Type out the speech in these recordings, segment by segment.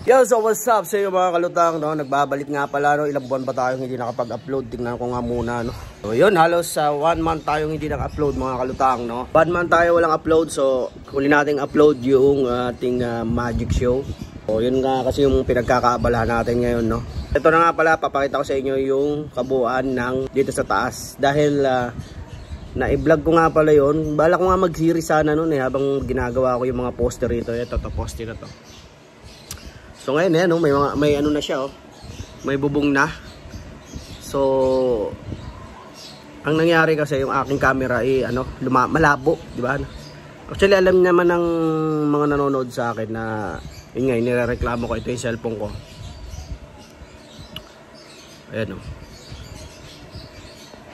Yo, so what's up sa iyo mga kalutang, no? Nagbabalik nga pala, no? Ilang buwan ba tayong hindi nakapag-upload? Tingnan ko nga muna, no? So yun, halos 1 month tayong hindi naka-upload mga kalutang, no? 1 month tayo walang upload, so huli nating upload yung ating magic show. So yun nga kasi yung pinagkakaabalahan natin ngayon, no? Ito na nga pala, papakita ko sa inyo yung kabuuan ng dito sa taas. Dahil na-i-vlog ko nga pala yun. Bala ko nga mag-series sana nun habang ginagawa ko yung mga poster rito. Ito, poster na to. So ngayon no, may ano na siya, oh. May bubong na. So ang nangyari kasi yung aking camera ay malabo, di ba? Actually alam naman ng mga nanonood sa akin na yun nga, nirereklamo ko ito yung cellphone ko. Ayan, oh.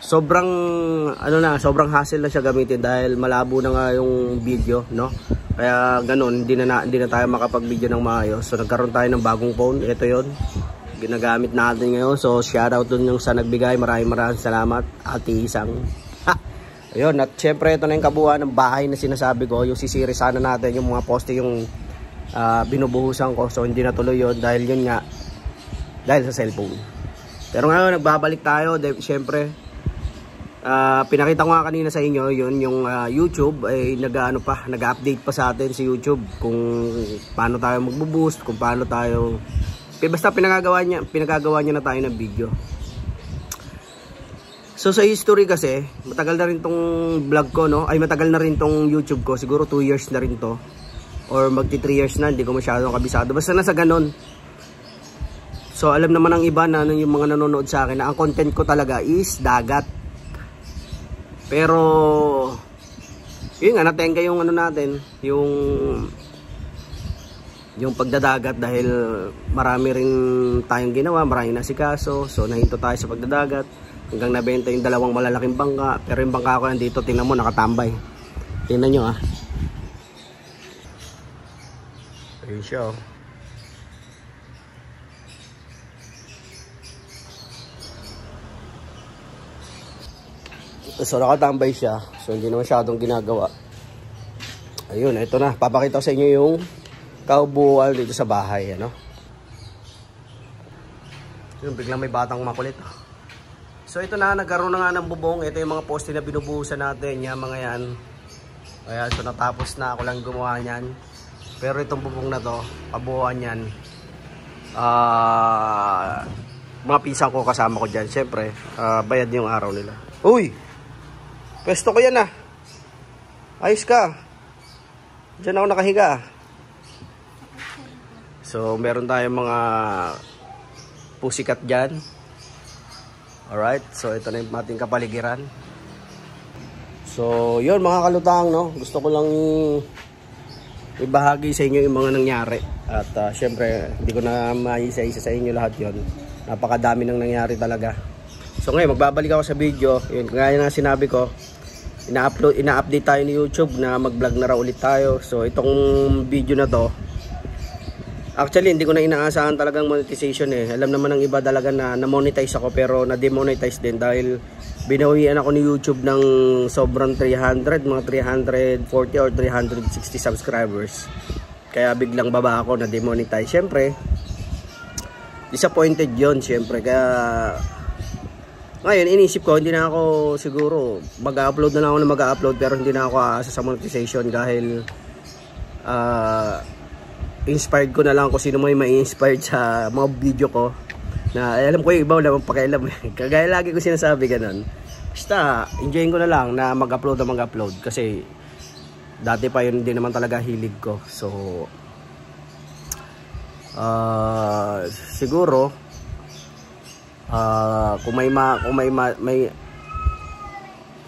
Sobrang hassle na siya gamitin dahil malabo na nga yung video, no? Kaya ganun, hindi na tayo makapag-video ng maayos. So nagkaroon tayo ng bagong phone. Ito 'yon. Ginagamit natin ngayon. So shoutout dun yung sa nagbigay. Maraming salamat, Ate Isang. Ayun, at syempre ito na yung kabuuan ng bahay na sinasabi ko. Yung sisiri sana natin yung mga poste yung binubuhusan ko. So hindi natuloy 'yon dahil yun nga dahil sa cellphone. Pero ngayon nagbabalik tayo, syempre. Pinakita ko nga kanina sa inyo yun yung YouTube ay nag-update pa sa atin si YouTube kung paano tayo magbo-boost, kung paano tayo basta pinagagawa niya na tayo ng video. So sa history kasi matagal na rin tong vlog ko, no? Ay matagal na rin tong YouTube ko, siguro 2 years na rin to or magti 3 years na, hindi ko masyadong kabisado, basta nasa ganon. So alam naman ng iba na yung mga nanonood sa akin na ang content ko talaga is dagat. Pero yun nga, natengka yung natin, yung pagdadagat dahil marami rin tayong ginawa, maraming nasikaso. So nahinto tayo sa pagdadagat hanggang nabenta yung 2 malalaking bangka. Pero yung bangka ko nandito, tingnan mo, nakatambay. Tingnan nyo, ayun siya, oh. So nakatambay siya. So hindi na masyadong ginagawa. Ayun, ito na. Papakita ko sa inyo yung kabuuan dito sa bahay, ano. Yun, biglang may batang makulit. So ito na, nagkaroon na nga ng bubong. Ito yung mga poste na binubuhusan natin, yung mga yan. Kaya so natapos na, ako lang gumawa niyan. Pero itong bubong na to, kabuuan yan, mga pisang ko kasama ko dyan. Siyempre, bayad yung araw nila. Uy! Pwesto ko yan, ayos ka. Diyan ako nakahiga. So meron tayong mga pusikat dyan. Alright, so ito na yung ating kapaligiran. So yun mga kalutang, no? Gusto ko lang ibahagi sa inyo yung mga nangyari. At syempre hindi ko na maisa-isa sa inyo lahat yon. Napakadami nang nangyari talaga. So ngayon magbabalik ako sa video. Yun, gaya na sinabi ko, ina-update tayo ni YouTube na mag-vlog na raw ulit tayo. So itong video na to, actually hindi ko na inaasahan talagang monetization eh. Alam naman ng iba talaga na na-monetize ako pero na-demonetize din dahil binawian ako ni YouTube ng sobrang 300, mga 340 or 360 subscribers. Kaya biglang baba ako, na-demonetize. Syempre disappointed yon, syempre. Kaya ngayon, inisip ko, hindi na ako siguro mag-upload na lang ako na mag-upload pero hindi na ako aasa sa monetization dahil inspired ko na lang kung sino may ma-inspired sa mga video ko na alam ko yung iba wala mong pakialam. Kagaya lagi ko sinasabi ganun. Basta, enjoyin ko na lang na mag-upload na mag-upload kasi dati pa yun din naman talaga hilig ko. So, siguro kung may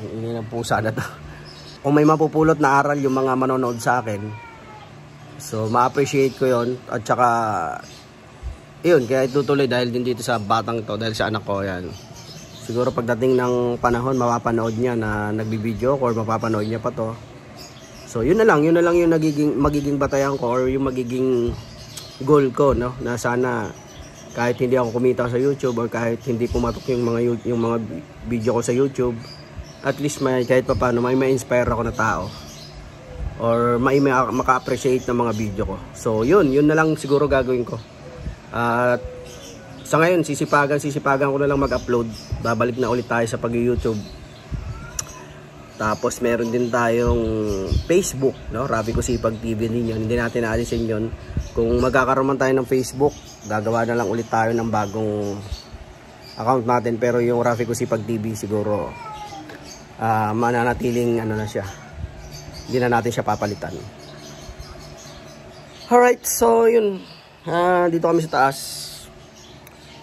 ini na pusa na to. Kung may mapupulot na aral yung mga manonood sa akin, so ma-appreciate ko yon. At saka yun, kaya itutuloy dahil din dito sa batang to, dahil sa anak ko yan. Siguro pagdating ng panahon mapapanood niya na nagbibideo ko or mapapanood niya pa to. So yun na lang yung magiging batayan ko or yung magiging goal ko, no, na sana kahit hindi ako kumita sa YouTube or kahit hindi pumatok yung mga video ko sa YouTube, at least may kahit pa paano may ma-inspire ako na tao or maka-appreciate ng mga video ko. So yun na lang siguro gagawin ko. At sa ngayon sisipagan ko na lang mag-upload. Babalik na ulit tayo sa pag-YouTube. Tapos meron din tayong Facebook, no? Rafi Kusipag TV din yun. Hindi natin naalisin yun. Kung magkakaroon man tayo ng Facebook, gagawa na lang ulit tayo ng bagong account natin. Pero yung Rafi Kusipag TV siguro mananatiling ano na siya. Hindi na natin siya papalitan. Alright, so yun. Dito kami sa taas.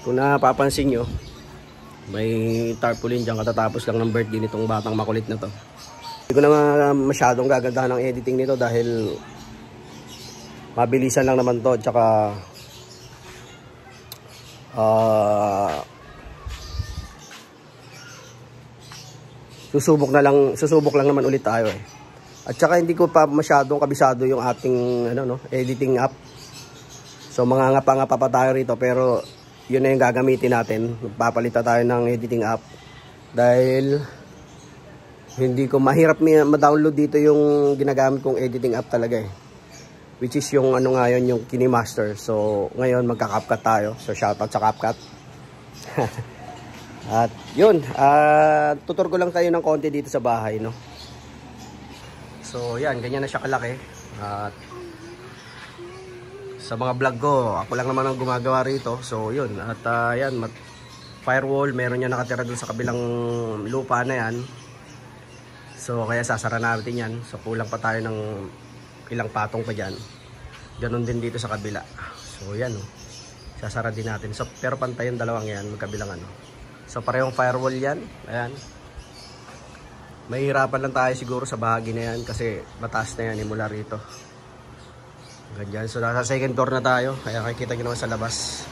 Kung napapansin nyo, may tarpaulin dyan, katatapos lang ng birthday nitong batang makulit na to. Hindi ko na masyadong gagandahan ng editing nito dahil mabilisan lang naman to. Tsaka susubok lang naman ulit tayo eh. At saka hindi ko pa masyadong kabisado yung ating editing app. So mga ngapa-ngapa pa tayo rito, pero yun na yung gagamitin natin. Papalitan tayo ng editing app dahil hindi ko mahirap ma-download dito yung ginagamit kong editing app talaga eh, which is yung ngayon yung KineMaster. So ngayon magka-CapCut tayo, so shoutout sa CapCut. At yun, tutur ko lang kayo ng konti dito sa bahay, no. So yan, ganyan na siya kalaki. At sa mga vlog ko, ako lang naman ang gumagawa rito. So yun, at yan, firewall, meron yan nakatira dun sa kabilang lupa na yan. So kaya sasara natin yan. So kulang pa tayo ng ilang patong pa dyan. Ganon din dito sa kabila. So yan, sasara din natin. So pero pantay yung dalawang yan, magkabilang So parehong firewall yan. Ayan. Mahihirapan lang tayo siguro sa bahagi na yan kasi mataas na yan mula rito. Ganyan. So nasa second floor na tayo. Kaya makikita nyo naman sa labas.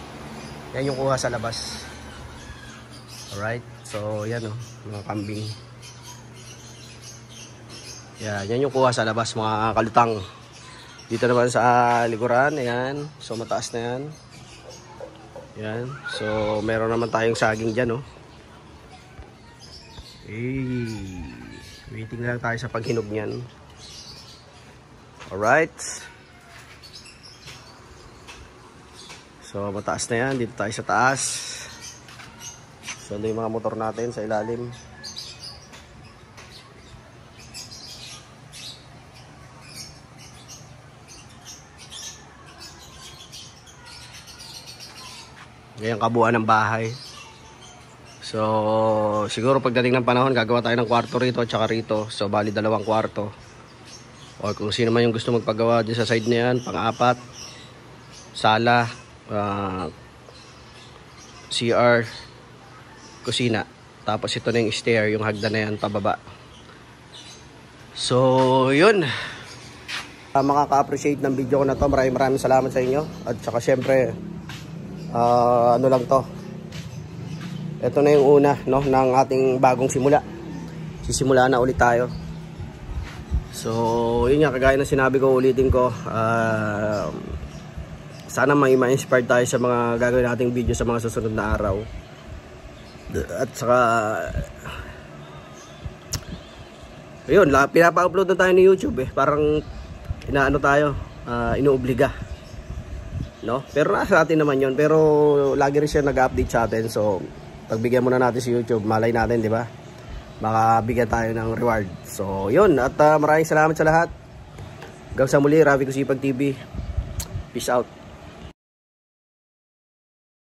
Yan yung kuha sa labas. Alright. So yan mga kambing. Yan yung kuha sa labas, mga kalutang. Dito naman sa likuran. Ayan. So mataas na yan. Yan. So meron naman tayong saging dyan. Waiting lang tayo sa paghinog niyan. Alright. So mataas na yan. Dito tayo sa taas. So ito yung mga motor natin sa ilalim. Ngayon kabuuan ng bahay. So siguro pagdating ng panahon gagawa tayo ng kwarto rito at saka rito. So bali 2 kwarto. O kung sino man yung gusto magpagawa dyan sa side na yan, pang-apat, sala, CR, kusina. Tapos ito na yung stair, yung hagdan na yan pababa. So yun, makaka-appreciate ng video ko na to. Maraming salamat sa inyo. At saka syempre ano lang to, ito na yung una ng ating bagong simula. Sisimula na ulit tayo. So yun nga, kagaya na sinabi ko, ulitin ko, sana may ma-inspire tayo sa mga gagawin nating video sa mga susunod na araw. At saka yun, pinapa-upload na tayo ni YouTube parang inaano tayo, inuobliga, no? Pero nasa atin naman yun, pero lagi rin siya nag-update sa atin. So pagbigyan muna natin si YouTube, malay natin, di ba, makabigyan tayo ng reward. So yun, at maraming salamat sa lahat. Hanggang sa muli, Rafi Kusipag TV. Peace out.